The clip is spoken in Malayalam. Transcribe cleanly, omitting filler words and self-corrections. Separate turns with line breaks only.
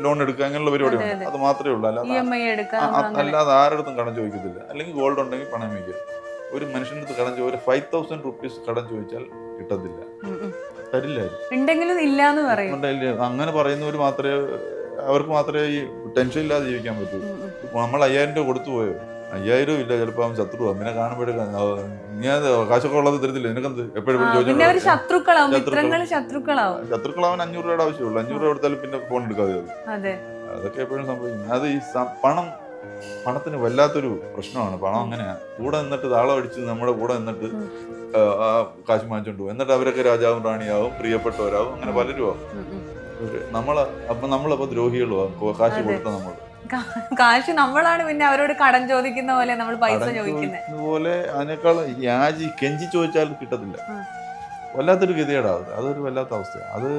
ലോൺ എടുക്കുക അങ്ങനെയുള്ള പരിപാടിയുണ്ട്. അത് മാത്രമേ ഉള്ളൂ. അല്ലാതെ ആരുടെ കടം ചോദിക്കത്തില്ല. അല്ലെങ്കിൽ ഗോൾഡ് ഉണ്ടെങ്കിൽ പണം വയ്ക്കുക. ഒരു മനുഷ്യൻ്റെ അടുത്ത് കടം ചോദിച്ചാൽ 5,000 റുപ്പീസ് കടം ചോദിച്ചാൽ കിട്ടത്തില്ല, തരില്ലായിരുന്നു. അങ്ങനെ പറയുന്നവർ മാത്രമേ, അവർക്ക് മാത്രമേ ഈ ടെൻഷൻ ഇല്ലാതെ ജീവിക്കാൻ പറ്റൂ. നമ്മൾ 5,000 രൂപ കൊടുത്തു പോയോ, 5,000 ഇല്ല, ചിലപ്പോൾ അവൻ ശത്രുവാ. പിന്നെ കാണുമ്പോഴേക്കും നീ അത് കാശൊക്കെ ഉള്ളത് തരത്തില്ല, നിനക്കെന്ത് എപ്പോഴും ചോദിച്ചാൽ ശത്രുക്കളാവൻ. 500 രൂപയുടെ ആവശ്യമുള്ളൂ. 500 രൂപ കൊടുത്താലും പിന്നെ ഫോൺ എടുക്കാതെ. അതൊക്കെ എപ്പോഴും സംഭവിക്കും. അത് ഈ പണത്തിന് വല്ലാത്തൊരു പ്രശ്നമാണ്. പണം അങ്ങനെയാ, കൂടെ നിന്നിട്ട് താളം അടിച്ച് നമ്മുടെ കൂടെ നിന്നിട്ട് കാശ് വാങ്ങിച്ചോണ്ട് പോകും. എന്നിട്ട് അവരൊക്കെ രാജാവും റാണിയാവും, പ്രിയപ്പെട്ടവരാവും, അങ്ങനെ പലരും ആവും. നമ്മളപ്പോ ദ്രോഹികളും ആവും. കാശ് കൊടുത്ത നമ്മൾ
കാശ് നമ്മളാണ് പിന്നെ അവരോട് കടം ചോദിക്കുന്ന പോലെ നമ്മൾ പൈസ ചോദിക്കുന്നത്
പോലെ. അതിനേക്കാൾ കെഞ്ചി ചോദിച്ചാൽ കിട്ടത്തില്ല. വല്ലാത്തൊരു ഗതികേടാവും. അതൊരു വല്ലാത്ത അവസ്ഥയാണ്. അത്